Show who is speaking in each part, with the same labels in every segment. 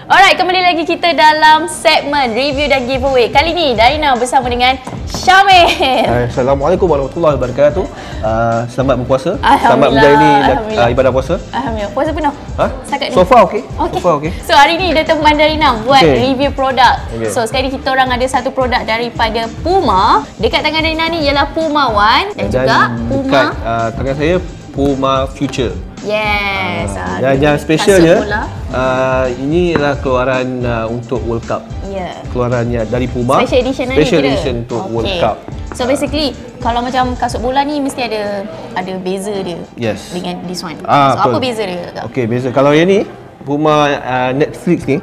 Speaker 1: Alright, kembali lagi kita dalam segmen review dan giveaway. Kali ni Darina bersama dengan Syamil.
Speaker 2: Assalamualaikum warahmatullahi wabarakatuh. Selamat berpuasa. Selamat menjalani ibadah puasa.
Speaker 1: Alhamdulillah. Puasa penuh? Setakat ni?
Speaker 2: So far okay.
Speaker 1: So hari ni dia teman Darina buat review produk. So sekali kita orang ada satu produk daripada Puma. Dekat tangan Darina ni ialah Puma One dan juga Puma.
Speaker 2: Dekat tangan saya Puma Future.
Speaker 1: Yes.
Speaker 2: Dan yang specialnya ini adalah keluaran untuk World Cup. Keluarannya dari Puma.
Speaker 1: Special
Speaker 2: edition untuk World Cup.
Speaker 1: So basically kalau macam kasut bola ni mesti ada beza dia.
Speaker 2: Yes.
Speaker 1: Dengan this one. So apa beza dia?
Speaker 2: Okey, beza. Kalau yang ni Puma Netflix ni.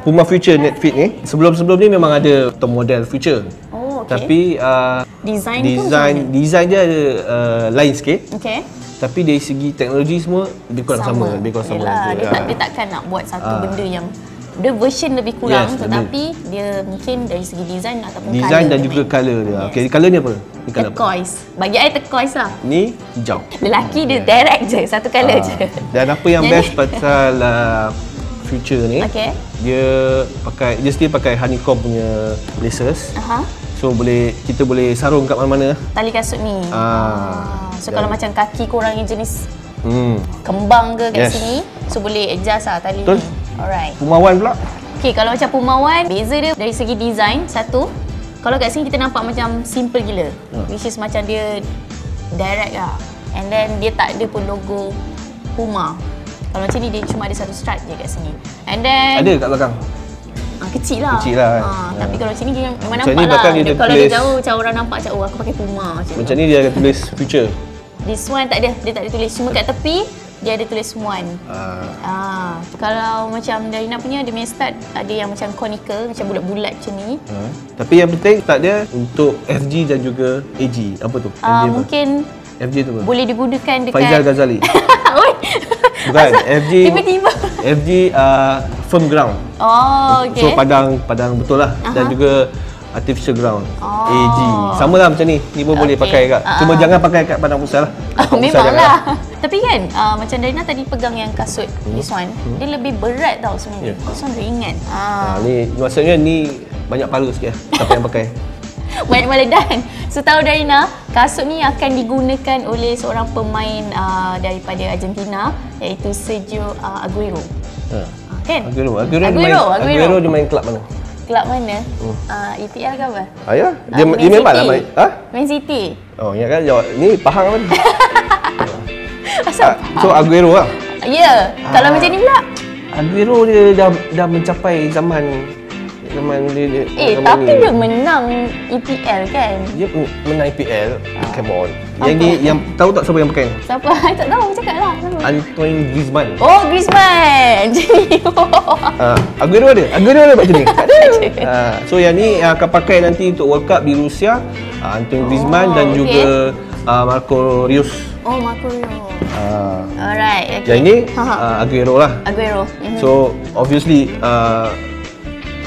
Speaker 2: Puma Future Netflix ni. Sebelum ni memang ada model Future. Tapi design dia ada lain sikit. Tapi dari segi teknologi semua lebih kurang sama.
Speaker 1: Yelah, dia takkan nak buat satu benda yang dia version lebih kurang, tetapi dia mungkin dari segi design ataupun
Speaker 2: design dan juga colour dia. Okey, colour ni apa? Ni colour
Speaker 1: turquoise. Bagi saya turquoise lah.
Speaker 2: Ni hijau.
Speaker 1: Lelaki dia direct je, satu colour je.
Speaker 2: Dan apa yang best pasal Future ni, dia still pakai honeycomb punya laces. So kita boleh sarung kat mana-mana
Speaker 1: tali kasut ni. So kalau macam kaki korang yang jenis kembang ke kat sini, so boleh adjust lah tali ni. Alright.
Speaker 2: Puma One pula.
Speaker 1: Okay, kalau macam Puma One, beza dia dari segi design satu. Kalau kat sini kita nampak macam simple gila, which is macam dia direct lah. And then dia tak ada pun logo Puma. Kalau macam ni dia cuma ada satu stripe je kat sini. And then
Speaker 2: ada kat belakang.
Speaker 1: Kecil lah. Tapi kalau macam ni dia memang
Speaker 2: macam
Speaker 1: nampak lah. Kalau
Speaker 2: dia
Speaker 1: jauh macam orang nampak macam aku pakai Puma
Speaker 2: macam ni dia akan tulis Future.
Speaker 1: This one tak ada, dia tak ada tulis. Cuma kat tepi dia ada tulis One. Kalau macam Darina punya dia punya start ada yang macam conical, macam bulat-bulat macam ni.
Speaker 2: Tapi yang penting start dia untuk FG dan juga AG. Apa tu?
Speaker 1: Mungkin
Speaker 2: FG tu apa?
Speaker 1: Boleh digunakan dekat
Speaker 2: Faizal Ghazali. Bukan, FG
Speaker 1: tiba-tiba
Speaker 2: FG firm ground.
Speaker 1: Okay.
Speaker 2: So padang betul lah. Dan juga artificial ground. AG. Sama lah macam ni. Ni pun boleh pakai kat. Cuma jangan pakai kat padang pusat lah.
Speaker 1: Memanglah. Tapi kan macam Darina tadi pegang yang kasut this one, dia lebih berat tau sebenarnya. This one ringan.
Speaker 2: Ni maksudnya ni banyak pala sikit lah siapa yang pakai.
Speaker 1: Banyak meledan. So tahu Darina, kasut ni akan digunakan oleh seorang pemain daripada Argentina, iaitu Sergio Aguero. Kan?
Speaker 2: Aguero dia main kelab mana?
Speaker 1: Kelab mana? EPL ke apa?
Speaker 2: Ya, dia memang lah main.
Speaker 1: Man City.
Speaker 2: Oh, ya kan jawab. Ni Pahang kan?
Speaker 1: Asal
Speaker 2: so Aguero lah.
Speaker 1: Ya, kalau macam ni pula.
Speaker 2: Aguero dia dah mencapai zaman dia
Speaker 1: tapi dia menang EPL kan?
Speaker 2: Dia menang EPL. Come on. Yang ni yang tahu tak siapa yang pakai?
Speaker 1: Siapa? Tak tahu, cakap lah.
Speaker 2: Antoine Griezmann.
Speaker 1: Oh, Griezmann.
Speaker 2: Aguero ada macam ni. Tak ada. So yang ni akan pakai nanti untuk World Cup di Rusia. Antoine Griezmann dan juga Marco Reus.
Speaker 1: Marco Reus. Alright.
Speaker 2: Yang ni Aguero lah.
Speaker 1: Aguero.
Speaker 2: So obviously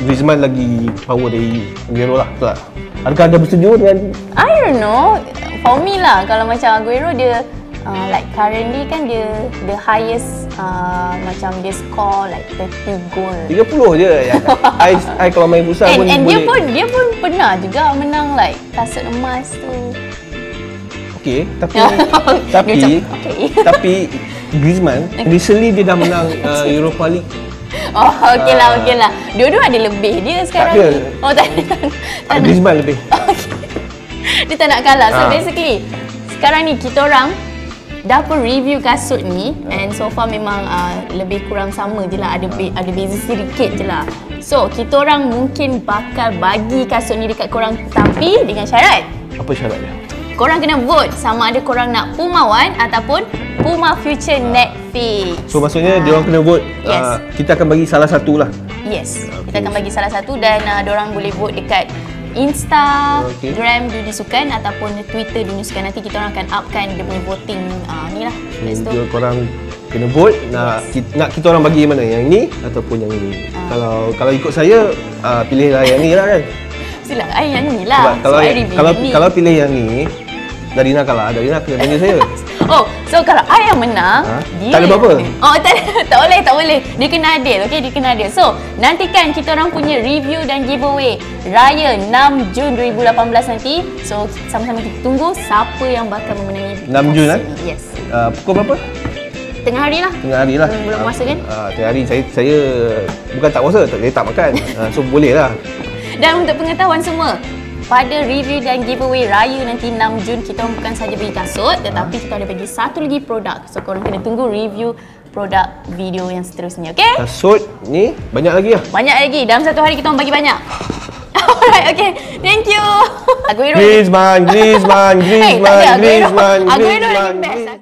Speaker 2: Griezmann lagi power dari Aguero lah, betul tak? Adakah anda bersetuju dengan?
Speaker 1: I don't know. For me lah, kalau macam Aguero dia like currently kan dia the highest macam dia score like 30 goal.
Speaker 2: 30 je yang I kalau main futsal pun boleh.
Speaker 1: Dia pun pernah juga menang like kasut emas tu.
Speaker 2: Okey, tapi Griezmann recently dia dah menang Europa League.
Speaker 1: Okey lah. Dua-dua ada lebih dia sekarang. Tak ada.
Speaker 2: Griezmann lebih.
Speaker 1: Dia tak nak kalah. So basically sekarang ni kita orang dah pun review kasut ni and so far memang lebih kurang sama je lah. Ada beza sedikit je lah. So kita orang mungkin bakal bagi kasut ni dekat korang, tapi dengan syarat.
Speaker 2: Apa syaratnya?
Speaker 1: Korang kena vote sama ada korang nak Puma One ataupun Puma Future Netflix.
Speaker 2: So maksudnya diorang kena vote. Kita akan bagi salah satu lah.
Speaker 1: Yes, kita akan bagi salah satu dan diorang boleh vote dekat Instagram Dudi Sukan ataupun Twitter Dudi Sukan. Nanti kita orang akan upkan dia punya voting ni lah.
Speaker 2: So korang kena vote nak kita orang bagi yang mana, yang ini ataupun yang ini. Kalau ikut saya pilihlah yang ni lah kan.
Speaker 1: Silakan yang ni lah.
Speaker 2: Sebab kalau pilih yang ni Darina kalah. Darina kena tanya saya.
Speaker 1: Oh, so kalau I yang menang, dia
Speaker 2: Tak ada apa-apa?
Speaker 1: Oh, tak boleh. Dia kena adil, okey? Dia kena adil. So, nantikan kita orang punya review dan giveaway Raya 6 Jun 2018 nanti. So, sama-sama kita tunggu siapa yang bakal memenangi
Speaker 2: 6 Jun
Speaker 1: Yes.
Speaker 2: Pukul berapa?
Speaker 1: Tengah hari lah.
Speaker 2: Tengah hari lah.
Speaker 1: Belum puasa kan?
Speaker 2: Tengah hari saya bukan tak puasa, saya tak makan. So boleh lah.
Speaker 1: Dan untuk pengetahuan semua, pada review dan giveaway Raya nanti 6 Jun, kita bukan saja bagi kasut, tetapi kita ada bagi satu lagi produk. So korang kena tunggu review produk video yang seterusnya, okey?
Speaker 2: Kasut ni banyak lagi lah.
Speaker 1: Banyak lagi. Dalam satu hari kita orang bagi banyak. Alright, okay. Thank you.
Speaker 2: Griezmann.
Speaker 1: Hey, tak ada. Aguero lagi best.